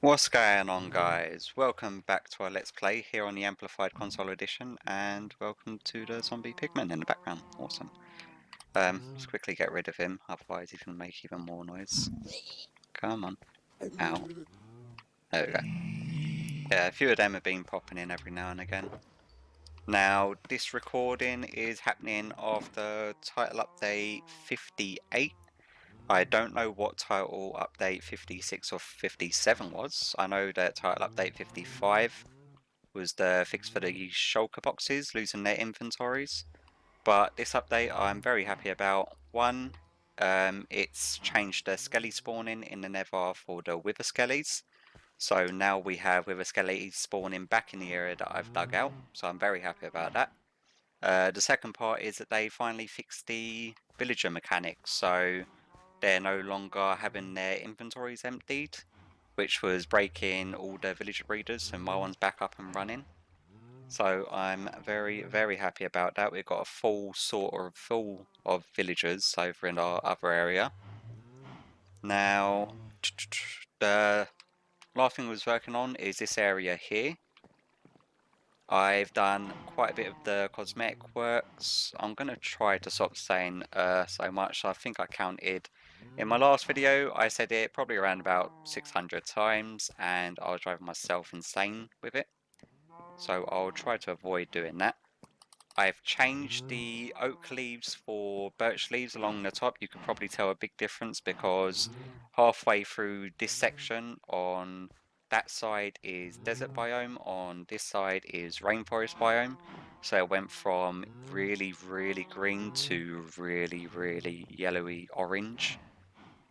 What's going on, guys? Welcome back to our Let's Play here on the Amplified Console Edition, and welcome to the zombie pigman in the background. Awesome. Let's quickly get rid of him, otherwise he's going to make even more noise. Come on. Ow. There we go. Yeah, a few of them have been popping in every now and again. Now, this recording is happening after title update 58. I don't know what title update 56 or 57 was. I know that title update 55 was the fix for the shulker boxes losing their inventories. But this update I'm very happy about. One, it's changed the skelly spawning in the nether for the wither skellies. So now we have wither skellies spawning back in the area that I've dug out. So I'm very happy about that. The second part is that they finally fixed the villager mechanics. So they're no longer having their inventories emptied, which was breaking all the villager breeders, and my one's back up and running. So I'm very, very happy about that. We've got a full of villagers over in our other area. Now, the last thing I was working on is this area here. I've done quite a bit of the cosmetic works. I'm going to try to stop saying so much. I think I counted in my last video, I said it probably around about 600 times, and I was driving myself insane with it. So I'll try to avoid doing that. I've changed the oak leaves for birch leaves along the top. You could probably tell a big difference because halfway through this section on that side is desert biome, on this side is rainforest biome. So it went from really, really green to really, really yellowy orange.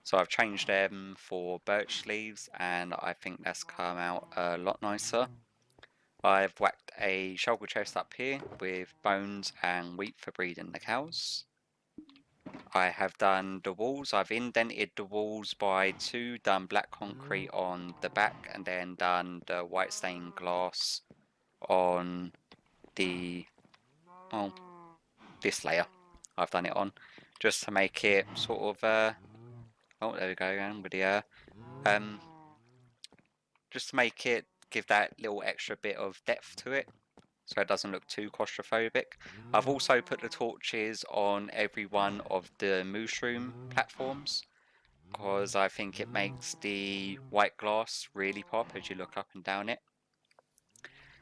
So I've changed them for birch leaves, and I think that's come out a lot nicer. I've whacked a shulker chest up here with bones and wheat for breeding the cows. I have done the walls. I've indented the walls by two, done black concrete on the back, and then done the white stained glass on the, well, this layer I've done it on, just to make it sort of, oh, there we go again with the, just to make it give that little extra bit of depth to it, so it doesn't look too claustrophobic. I've also put the torches on every one of the mushroom platforms because I think it makes the white glass really pop as you look up and down it.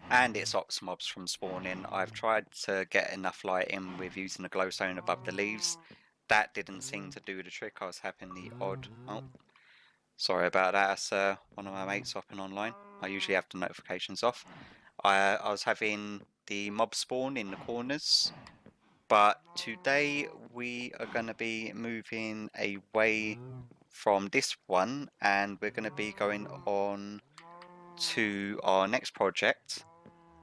And it stops mobs from spawning. I've tried to get enough light in with using the glowstone above the leaves. That didn't seem to do the trick. I was having the odd... Oh, sorry about that. That's one of my mates hopping online. I usually have the notifications off. I was having the mob spawn in the corners, but today we are going to be moving away from this one, and we're going to be going on to our next project,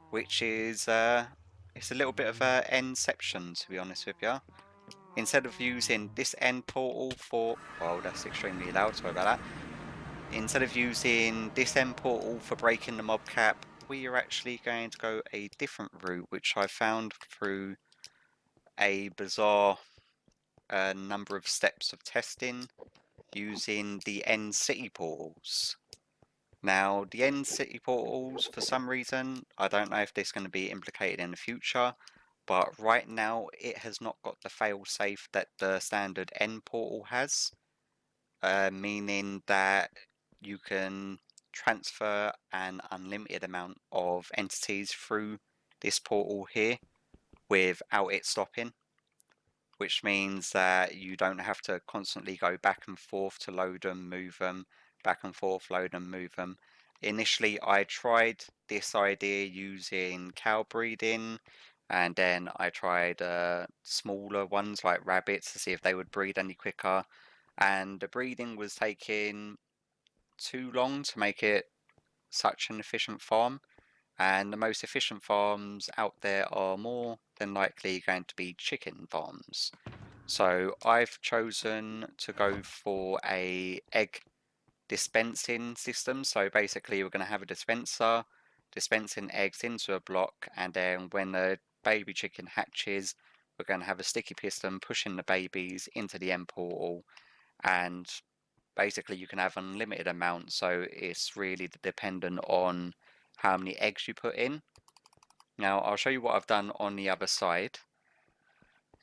which is it's a little bit of a endception, to be honest with you. Instead of using this end portal for, well, that's extremely loud, sorry about that. Instead of using this end portal for breaking the mob cap, we are actually going to go a different route, which I found through a bizarre number of steps of testing using the end city portals. Now, the end city portals, for some reason, I don't know if this is going to be implicated in the future, but right now it has not got the failsafe that the standard end portal has, meaning that you can transfer an unlimited amount of entities through this portal here without it stopping, which means that you don't have to constantly go back and forth to load them, move them, back and forth, load them, move them. Initially, I tried this idea using cow breeding, and then I tried smaller ones like rabbits to see if they would breed any quicker, and the breeding was taking too long to make it such an efficient farm, and the most efficient farms out there are more than likely going to be chicken farms. So I've chosen to go for a egg dispensing system. So basically we're going to have a dispenser dispensing eggs into a block, and then when the baby chicken hatches, we're going to have a sticky piston pushing the babies into the end portal, and basically you can have unlimited amounts, so it's really dependent on how many eggs you put in. Now I'll show you what I've done on the other side.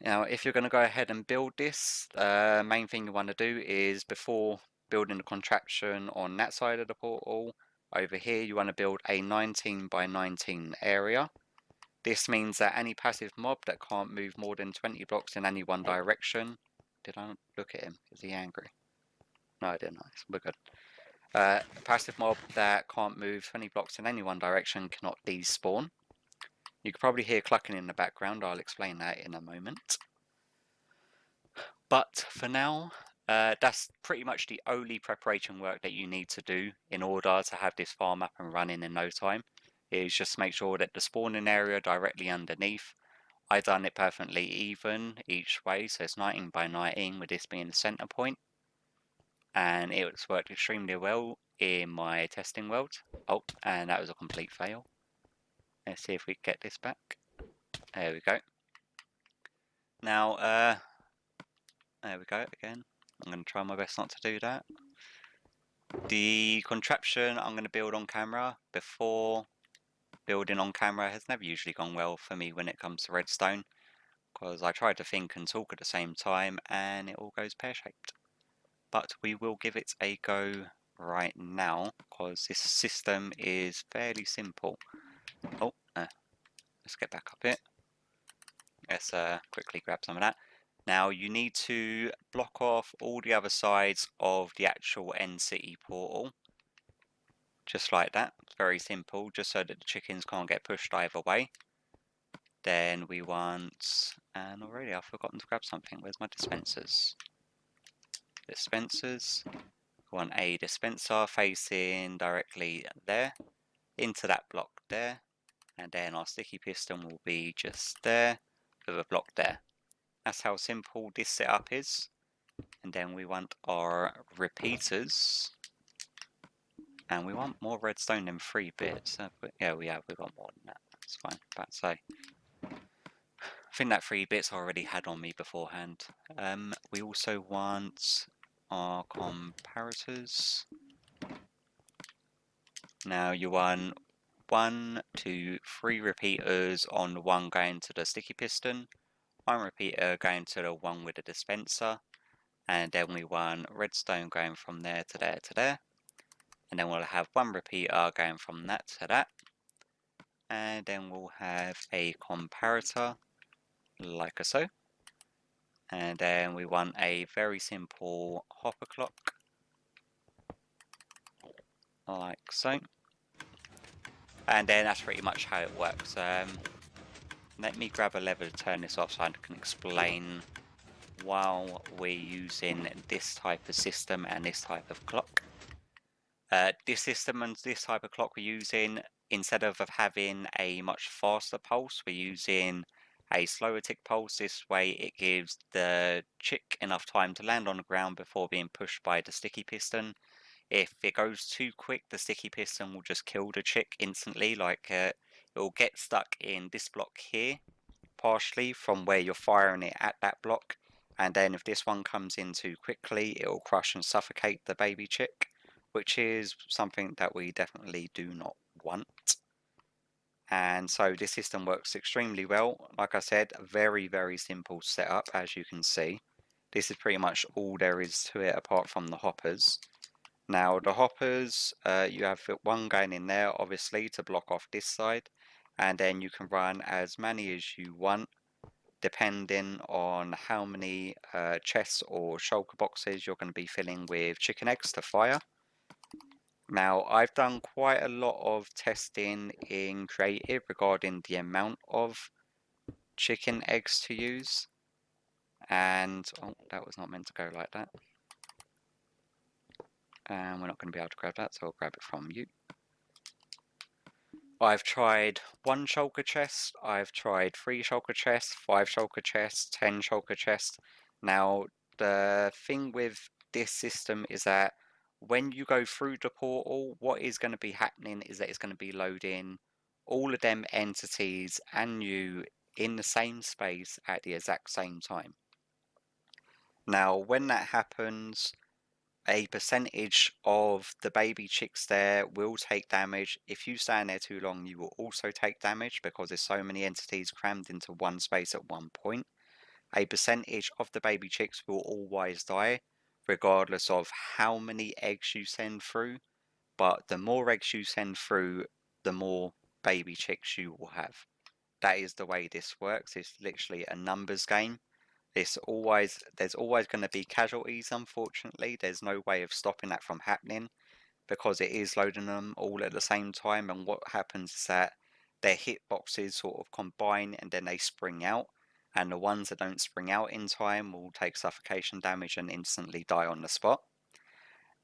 Now if you're going to go ahead and build this, main thing you want to do is, before building the contraption on that side of the portal, over here you want to build a 19 by 19 area. This means that any passive mob that can't move more than 20 blocks in any one direction... Did I look at him? Is he angry? No, I didn't. We're good. Passive mob that can't move 20 blocks in any one direction cannot despawn. You can probably hear clucking in the background. I'll explain that in a moment. But for now, that's pretty much the only preparation work that you need to do in order to have this farm up and running in no time. Is just make sure that the spawning area directly underneath, I've done it perfectly even each way, so it's 19 by 19 with this being the center point. And it's worked extremely well in my testing world. Oh, and that was a complete fail. Let's see if we get this back. There we go. Now, there we go again. I'm going to try my best not to do that. The contraption I'm going to build on camera, before building on camera, has never usually gone well for me when it comes to redstone, because I try to think and talk at the same time and it all goes pear-shaped. But we will give it a go right now, because this system is fairly simple. Oh, let's get back up here. Let's quickly grab some of that. Now you need to block off all the other sides of the actual end city portal. Just like that. It's very simple, just so that the chickens can't get pushed either way. Then we want, and already I've forgotten to grab something. Where's my dispensers? Dispensers. We want a dispenser facing directly there, into that block there, and then our sticky piston will be just there, with a block there. That's how simple this setup is. And then we want our repeaters, and we want more redstone than 3 bits. Yeah, we got more than that. That's fine. About to say, I think that 3 bits I already had on me beforehand. We also want our comparators. Now you want 1, 2, 3 repeaters on the one going to the sticky piston, 1 repeater going to the one with the dispenser, and then we want redstone going from there to there to there, and then we'll have 1 repeater going from that to that, and then we'll have a comparator like so, and then we want a very simple hopper clock like so, and then that's pretty much how it works. Let me grab a lever to turn this off so I can explain while we're using this type of system and this type of clock. This system and this type of clock we're using, instead of having a much faster pulse, we're using a slower tick pulse. This way it gives the chick enough time to land on the ground before being pushed by the sticky piston. If it goes too quick, the sticky piston will just kill the chick instantly. Like it will get stuck in this block here, partially from where you're firing it at that block, and then if this one comes in too quickly, it will crush and suffocate the baby chick, which is something that we definitely do not want. And so this system works extremely well. Like I said, a very, very simple setup, as you can see. This is pretty much all there is to it apart from the hoppers. Now the hoppers, you have 1 going in there obviously to block off this side, and then you can run as many as you want depending on how many chests or shulker boxes you're going to be filling with chicken eggs to fire. Now I've done quite a lot of testing in creative regarding the amount of chicken eggs to use, and oh, that was not meant to go like that. And we're not going to be able to grab that, so I'll grab it from you. I've tried 1 shulker chest, I've tried 3 shulker chests, 5 shulker chests, 10 shulker chests. Now the thing with this system is that when you go through the portal, what is going to be happening is that it's going to be loading all of them entities and you in the same space at the exact same time. Now when that happens, a percentage of the baby chicks there will take damage. If you stand there too long, you will also take damage because there's so many entities crammed into one space at one point. A percentage of the baby chicks will always die, regardless of how many eggs you send through. But the more eggs you send through, the more baby chicks you will have. That is the way this works. It's literally a numbers game. There's always going to be casualties, unfortunately. There's no way of stopping that from happening because it is loading them all at the same time, and what happens is that their hitboxes sort of combine and then they spring out, and the ones that don't spring out in time will take suffocation damage and instantly die on the spot.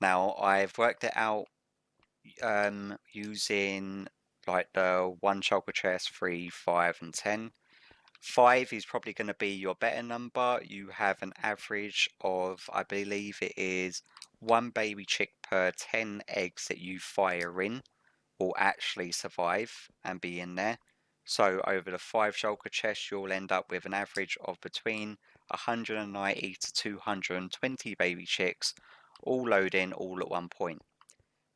Now, I've worked it out using like the 1 shulker chest, 3, 5 and 10. 5 is probably going to be your better number. You have an average of, I believe it is 1 baby chick per 10 eggs that you fire in will actually survive and be in there. So over the 5 shulker chests, you'll end up with an average of between 190 to 220 baby chicks, all load in all at one point.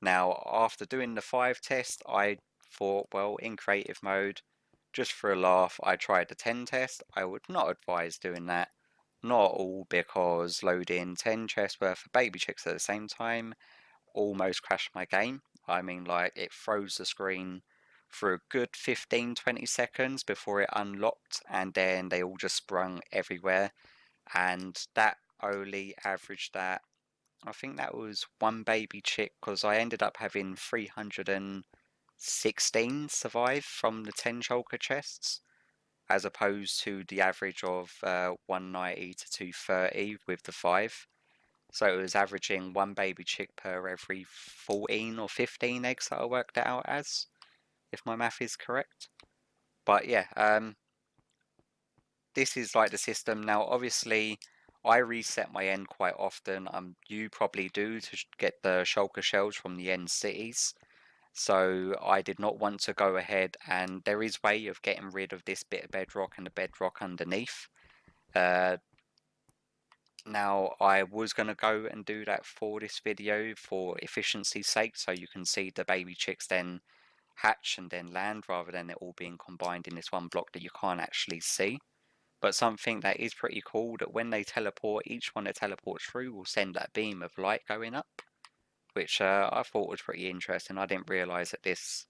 Now, after doing the 5 test, I thought, well, in creative mode, just for a laugh, I tried the 10 test. I would not advise doing that. Not all, because loading 10 chests worth of baby chicks at the same time almost crashed my game. I mean, like, it froze the screen for a good 15-20 seconds before it unlocked, and then they all just sprung everywhere. And that only averaged that, I think that was 1 baby chick, because I ended up having 316 survive from the 10 shulker chests, as opposed to the average of 190 to 230 with the 5. So it was averaging 1 baby chick per every 14 or 15 eggs that I worked it out as, if my math is correct. But yeah, this is like the system. Now, obviously, I reset my end quite often. You probably do, to get the shulker shells from the end cities. So I did not want to go ahead, and there is a way of getting rid of this bit of bedrock and the bedrock underneath. Now, I was going to go and do that for this video for efficiency's sake, so you can see the baby chicks then hatch and then land, rather than it all being combined in this one block that you can't actually see. But something that is pretty cool, that when they teleport, each one that teleports through will send that beam of light going up, which I thought was pretty interesting. I didn't realise that this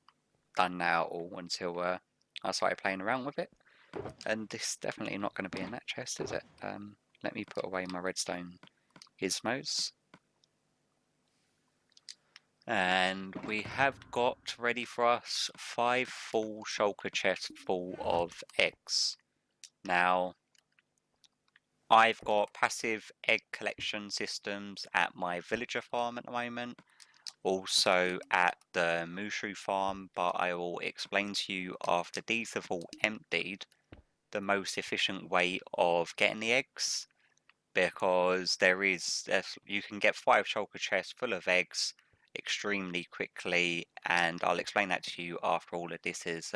done now all until I started playing around with it. And this is definitely not going to be in that chest, is it? Let me put away my redstone gizmos. And we have got ready for us 5 full shulker chests full of eggs. Now, I've got passive egg collection systems at my villager farm at the moment, also at the Mushroom farm, but I will explain to you after these have all emptied the most efficient way of getting the eggs, because you can get 5 shulker chests full of eggs extremely quickly, and I'll explain that to you after all of this is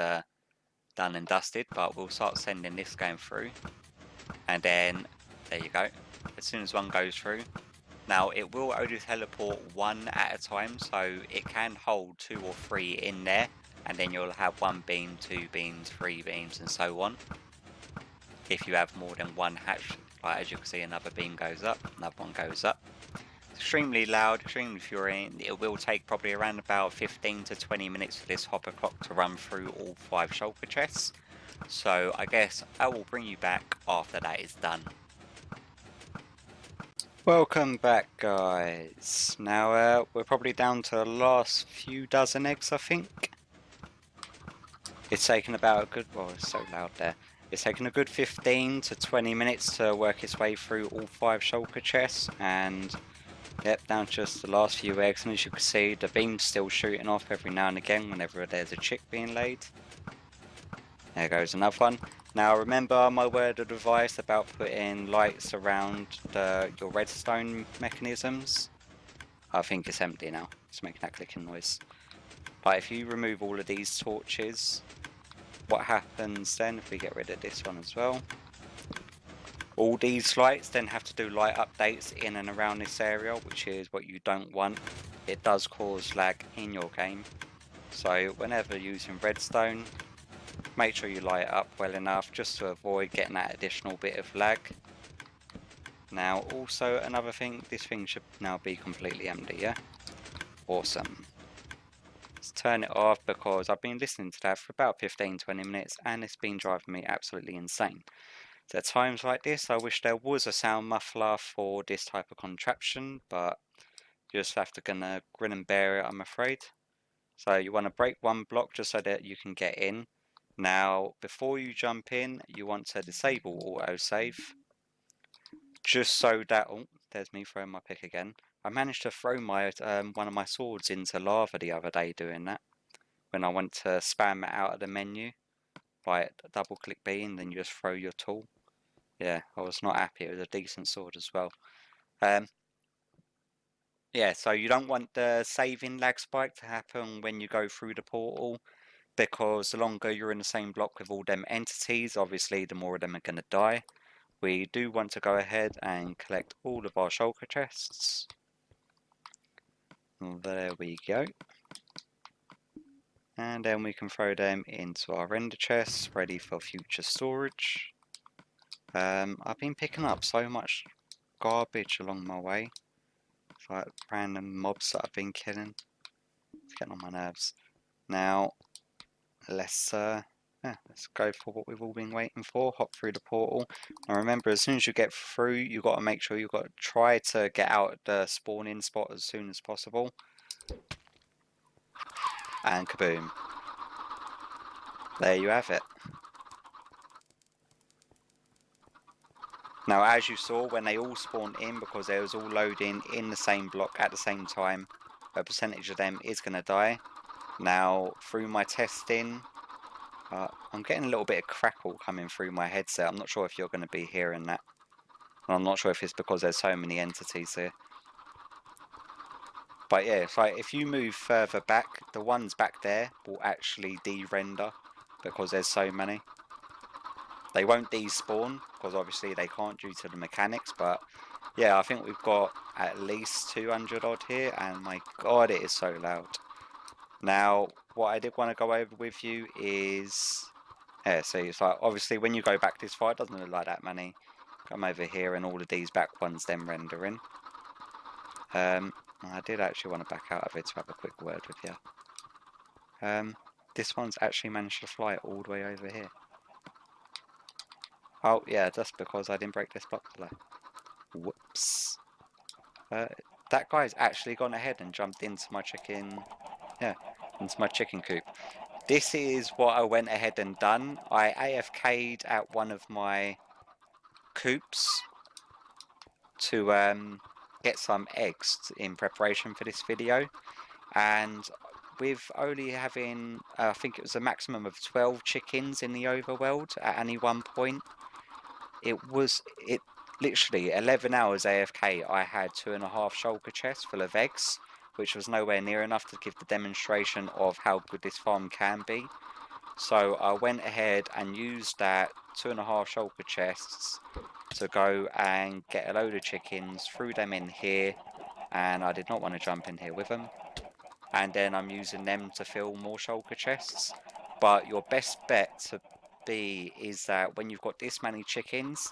done and dusted. But we'll start sending this going through, and then there you go, as soon as one goes through. Now, it will only teleport 1 at a time, so it can hold 2 or 3 in there, and then you'll have 1 beam, 2 beams, 3 beams, and so on. If you have more than 1 hatch, like as you can see, another beam goes up, another one goes up. It's extremely loud, extremely infuriating. It will take probably around about 15 to 20 minutes for this hopper clock to run through all 5 shulker chests. So I guess I will bring you back after that is done. Welcome back, guys. Now we're probably down to the last few dozen eggs, I think. It's taken about a good, well, it's so loud there. It's taken a good 15 to 20 minutes to work its way through all 5 shulker chests, and yep, down to just the last few eggs. And as you can see, the beam's still shooting off every now and again whenever there's a chick being laid. There goes another one. Now, remember my word of advice about putting lights around your redstone mechanisms? I think it's empty now. It's making that clicking noise. But if you remove all of these torches, what happens then if we get rid of this one as well? All these lights then have to do light updates in and around this area, which is what you don't want. It does cause lag in your game. So whenever using redstone, make sure you light it up well enough just to avoid getting that additional bit of lag. Now also another thing, this thing should now be completely empty, yeah? Awesome. Let's turn it off because I've been listening to that for about 15-20 minutes and it's been driving me absolutely insane. So at times like this, I wish there was a sound muffler for this type of contraption, but you just have to gonna grin and bear it, I'm afraid. So you want to break one block just so that you can get in. Now, before you jump in, you want to disable autosave. Just so that, oh, there's me throwing my pick again. I managed to throw my one of my swords into lava the other day doing that. When I went to spam it out of the menu, by double click B and then you just throw your tool. Yeah, I was not happy. It was a decent sword as well. Yeah, so you don't want the saving lag spike to happen when you go through the portal, because the longer you're in the same block with all them entities, obviously the more of them are going to die. We do want to go ahead and collect all of our shulker chests. There we go. And then we can throw them into our render chests, ready for future storage. I've been picking up so much garbage along my way. It's like random mobs that I've been killing. It's getting on my nerves. Now, let's go for what we've all been waiting for. Hop through the portal. And remember, as soon as you get through, you got to make sure you got to try to get out the spawn-in spot as soon as possible. And kaboom! There you have it. Now, as you saw, when they all spawned in, because they was all loading in the same block at the same time, a percentage of them is going to die. Now, through my testing, I'm getting a little bit of crackle coming through my headset. I'm not sure if you're going to be hearing that. And I'm not sure if it's because there's so many entities here. But yeah, it's like if you move further back, the ones back there will actually de-render because there's so many. They won't despawn because obviously they can't due to the mechanics, but yeah, I think we've got at least 200 odd here, and my god, it is so loud. Now, what I did want to go over with you is, yeah, so it's like obviously when you go back this far, it doesn't look like that many. Come over here and all of these back ones then rendering. I did actually want to back out of it to have a quick word with you. This one's actually managed to fly all the way over here. Oh yeah, that's because I didn't break this block below. Whoops. That guy's actually gone ahead and jumped into my chicken, into my chicken coop. This is what I went ahead and done. I AFK'd at one of my coops to get some eggs in preparation for this video, and with only having I think it was a maximum of 12 chickens in the overworld at any one point, it literally 11 hours AFK. I had 2.5 shulker chests full of eggs, which was nowhere near enough to give the demonstration of how good this farm can be. So I went ahead and used that 2.5 shulker chests to go and get a load of chickens, threw them in here, and I did not want to jump in here with them. And then I'm using them to fill more shulker chests. But your best bet to be is that when you've got this many chickens,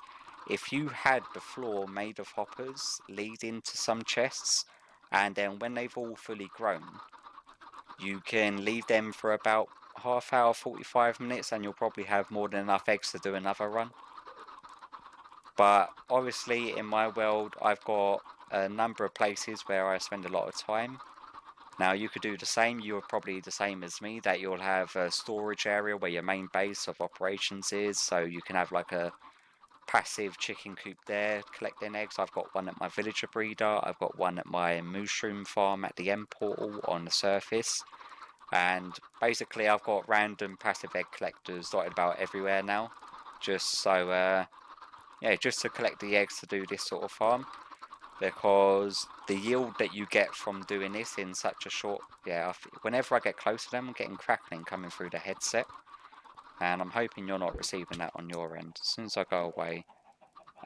if you had the floor made of hoppers lead into some chests, and then when they've all fully grown, you can leave them for about half hour, 45 minutes, and you'll probably have more than enough eggs to do another run. But obviously in my world, I've got a number of places where I spend a lot of time. Now you could do the same. You're probably the same as me, that you'll have a storage area where your main base of operations is, so you can have like a passive chicken coop there collecting eggs. I've got one at my villager breeder, I've got one at my mushroom farm at the end portal on the surface, and basically I've got random passive egg collectors dotted about everywhere now, just so yeah, just to collect the eggs to do this sort of farm. Because the yield that you get from doing this in such a short, whenever I get close to them, I'm getting crackling coming through the headset, and I'm hoping you're not receiving that on your end. As soon as I go away,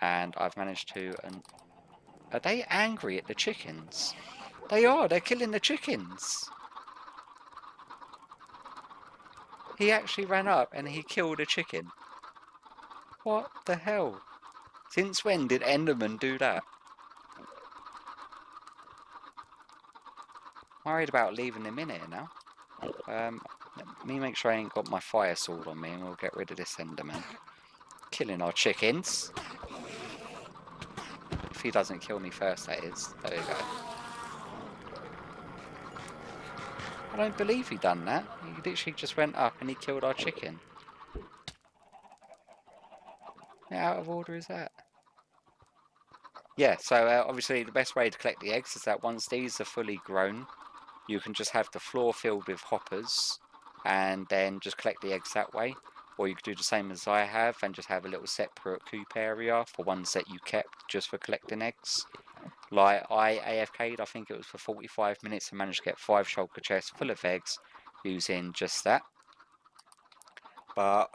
And I've managed to... Are they angry at the chickens? They are, they're killing the chickens. He actually ran up and he killed a chicken. What the hell? Since when did Enderman do that? Worried about leaving him in here now. Let me make sure I ain't got my fire sword on me and we'll get rid of this Enderman. Killing our chickens. If he doesn't kill me first, that is. There we go. I don't believe he done that. He literally just went up and he killed our chicken. How out of order is that? Yeah, so obviously the best way to collect the eggs is that once these are fully grown, you can just have the floor filled with hoppers and then just collect the eggs that way. Or you could do the same as I have and just have a little separate coop area for ones that you kept just for collecting eggs. Like I AFK'd, I think it was for 45 minutes and managed to get 5 shulker chests full of eggs using just that. But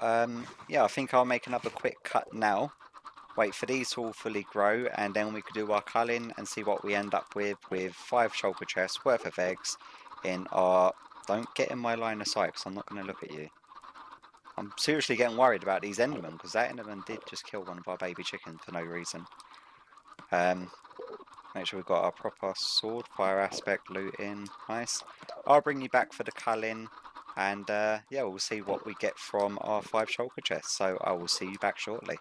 yeah, I think I'll make another quick cut now. Wait for these to all fully grow and then we could do our culling and see what we end up with 5 shulker chests worth of eggs in our... Don't get in my line of sight because I'm not going to look at you. I'm seriously getting worried about these Endermen because that Enderman did just kill one of our baby chickens for no reason. Make sure we've got our proper sword, fire aspect, looting, nice. I'll bring you back for the culling and yeah, we'll see what we get from our 5 shulker chests. So I will see you back shortly.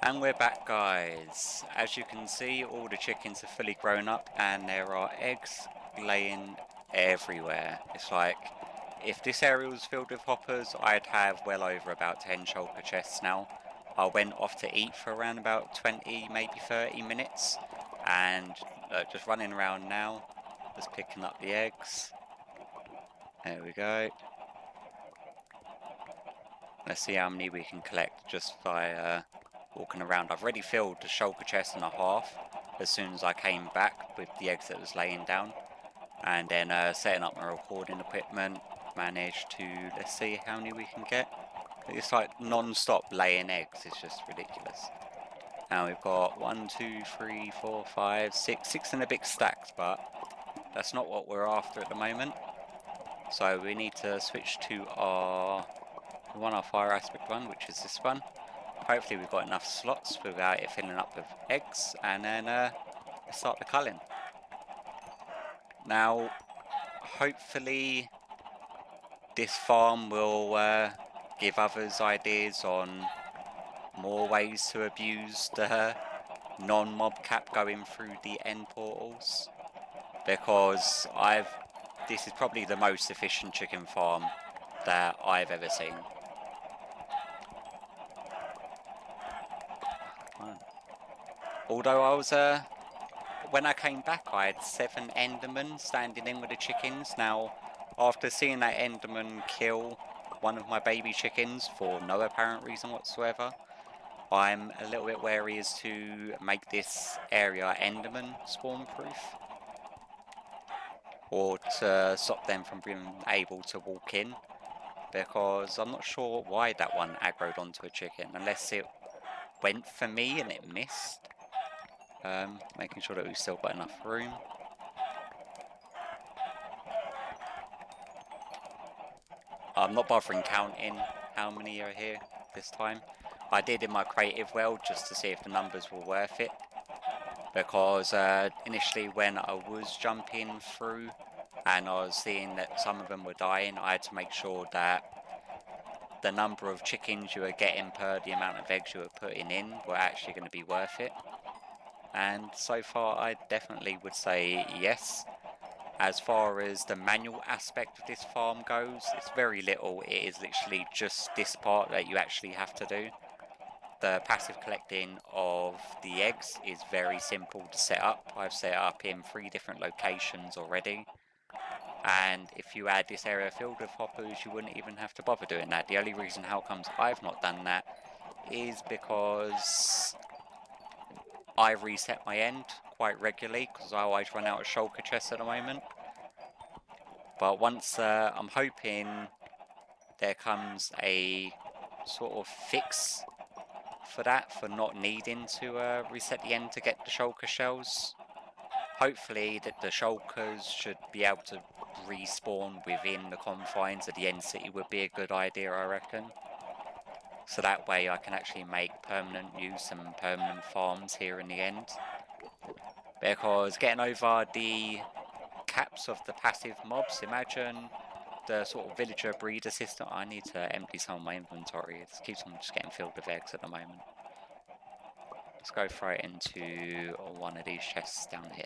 And we're back, guys. As you can see, all the chickens are fully grown up and there are eggs laying everywhere. It's like, if this area was filled with hoppers, I'd have well over about 10 shulker chests now. I went off to eat for around about 20, maybe 30 minutes. And just running around now, just picking up the eggs. There we go. Let's see how many we can collect just by walking around. I've already filled the shulker chest and a half as soon as I came back with the eggs that was laying down. And then setting up my recording equipment, managed to, let's see how many we can get. It's like non-stop laying eggs, it's just ridiculous. Now we've got 1, 2, 3, 4, 5, 6 in a big stacks, but that's not what we're after at the moment. So we need to switch to our fire aspect one, which is this one. Hopefully we've got enough slots without it filling up with eggs, and then let's start the culling. Now, hopefully this farm will give others ideas on more ways to abuse the non-mob cap going through the end portals, because this is probably the most efficient chicken farm that I've ever seen. Although I was when I came back I had 7 Endermen standing in with the chickens. Now after seeing that Enderman kill one of my baby chickens for no apparent reason whatsoever, I'm a little bit wary as to make this area Enderman spawn proof, or to stop them from being able to walk in, because I'm not sure why that one aggroed onto a chicken, unless it went for me and it missed. Making sure that we've still got enough room. I'm not bothering counting how many are here this time. I did in my creative world just to see if the numbers were worth it, because initially when I was jumping through and I was seeing that some of them were dying, I had to make sure that the number of chickens you were getting per the amount of eggs you were putting in were actually going to be worth it. And so far I definitely would say yes. As far as the manual aspect of this farm goes, it's very little. It is literally just this part that you actually have to do. The passive collecting of the eggs is very simple to set up. I've set it up in 3 different locations already. And if you add this area filled with hoppers, you wouldn't even have to bother doing that. The only reason how comes I've not done that is because I reset my end quite regularly, because I always run out of shulker chests at the moment. But once I'm hoping there comes a sort of fix for that, for not needing to reset the end to get the shulker shells. Hopefully that the shulkers should be able to respawn within the confines of the end city would be a good idea, I reckon. So that way I can actually make permanent use and permanent farms here in the end. Because getting over the caps of the passive mobs, imagine the sort of villager breeder system. I need to empty some of my inventory. It keeps on just getting filled with eggs at the moment. Let's go throw it into one of these chests down here.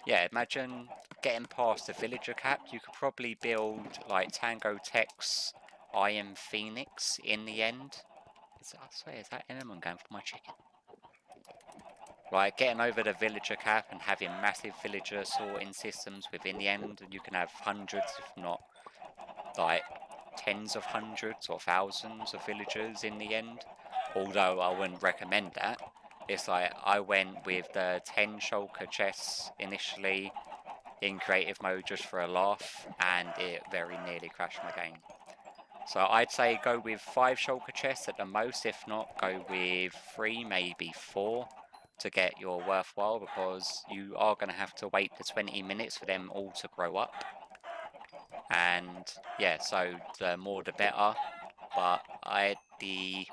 Yeah, imagine getting past the villager cap. You could probably build like Tango Tech's Iron Phoenix in the end. I swear, is that anyone going for my chicken? Like getting over the villager cap and having massive villager sorting systems within the end, and you can have hundreds, if not like tens of hundreds or thousands of villagers in the end. Although I wouldn't recommend that. It's like I went with the 10 shulker chests initially in creative mode just for a laugh, and it very nearly crashed my game. So I'd say go with 5 shulker chests at the most, if not go with 3, maybe 4 to get your worthwhile, because you are going to have to wait the 20 minutes for them all to grow up. And yeah, so the more the better, but the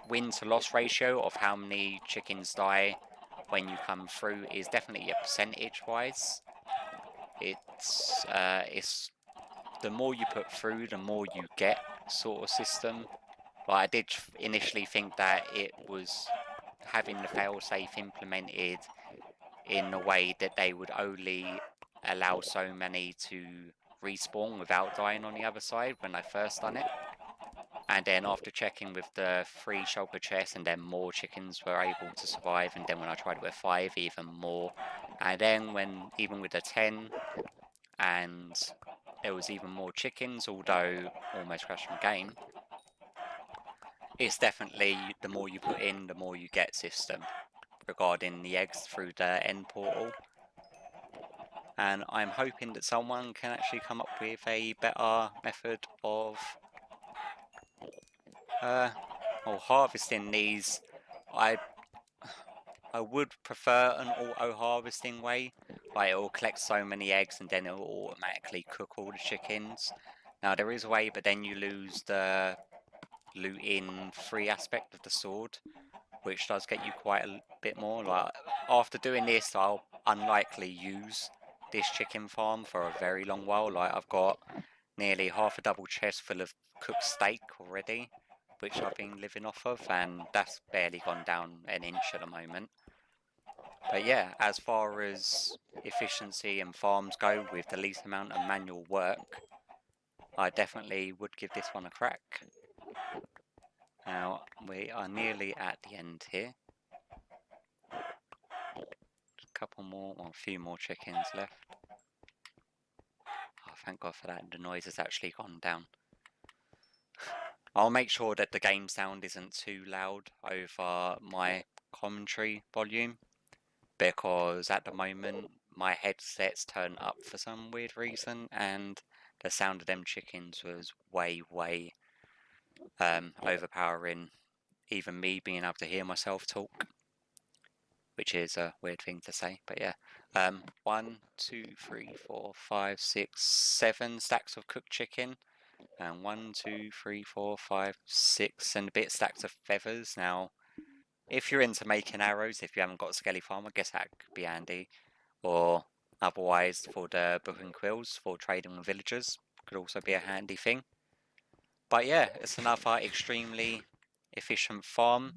win to loss ratio of how many chickens die when you come through is definitely a percentage wise. It's the more you put through, the more you get sort of system. Like I did initially think that it was having the failsafe implemented in a way that they would only allow so many to respawn without dying on the other side when I first done it. And then after checking with the 3 shulker chests, and then more chickens were able to survive, and then when I tried it with 5, even more. And then even with the 10, and there was even more chickens, although almost crashed my game. It's definitely the more you put in, the more you get system regarding the eggs through the end portal. And I'm hoping that someone can actually come up with a better method of harvesting these. I would prefer an auto harvesting way, like it will collect so many eggs and then it will automatically cook all the chickens. Now there is a way, but then you lose the looting free aspect of the sword, which does get you quite a bit more. Like after doing this, I'll unlikely use this chicken farm for a very long while. Like I've got nearly half a double chest full of cooked steak already, which I've been living off of, and that's barely gone down an inch at the moment. But yeah, as far as efficiency and farms go with the least amount of manual work, I definitely would give this one a crack. Now, we are nearly at the end here. A couple more, or a few more chickens left. Oh, thank God for that, the noise has actually gone down. I'll make sure that the game sound isn't too loud over my commentary volume, because at the moment my headset's turned up for some weird reason, and the sound of them chickens was way overpowering even me being able to hear myself talk, which is a weird thing to say, but yeah. 1, 2, 3, 4, 5, 6, 7 stacks of cooked chicken, and 1, 2, 3, 4, 5, 6 and a bit stacks of feathers. Now, if you're into making arrows, if you haven't got a skelly farm, I guess that could be handy. Or otherwise, for the book and quills for trading with villagers, could also be a handy thing. But yeah, it's another extremely efficient farm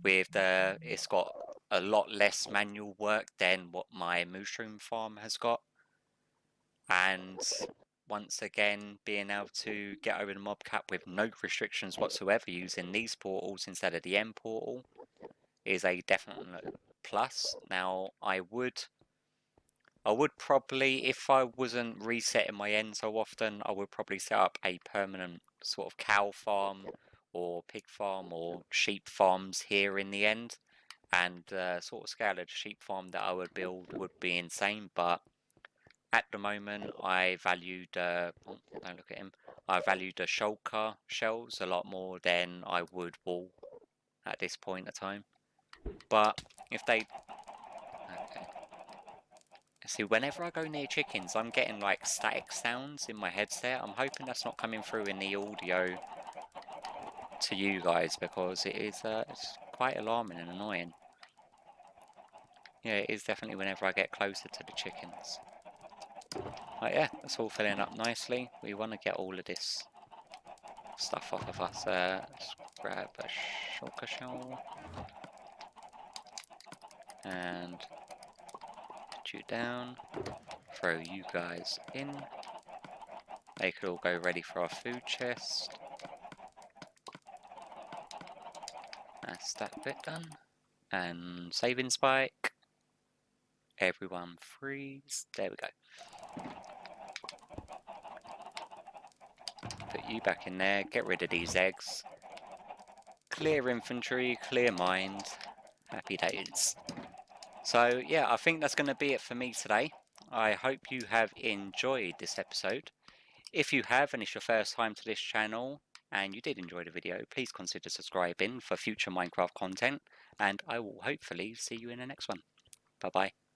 with it's got a lot less manual work than what my mushroom farm has got. And once again, being able to get over the mob cap with no restrictions whatsoever using these portals instead of the end portal is a definite plus. Now, I would probably, if I wasn't resetting my end so often, I would probably set up a permanent sort of cow farm or pig farm or sheep farms here in the end. And the sort of scale of the sheep farm that I would build would be insane, but at the moment, I valued, don't look at him, I valued the shulker shells a lot more than I would wool at this point of time. But if they, okay. See, whenever I go near chickens, I'm getting like static sounds in my headset. I'm hoping that's not coming through in the audio to you guys, because it is it's quite alarming and annoying. Yeah, it is definitely whenever I get closer to the chickens. But yeah, that's all filling up nicely. We want to get all of this stuff off of us. Let's grab a shulker shell and put you down. Throw you guys in. They could all go ready for our food chest. That's that bit done. And saving spike. Everyone freeze. There we go. Put you back in there. Get rid of these eggs. Clear infantry, clear mind. Happy days. So yeah, I think that's going to be it for me today. I hope you have enjoyed this episode. If you have, and it's your first time to this channel, and you did enjoy the video, please consider subscribing for future Minecraft content, and I will hopefully see you in the next one. Bye bye.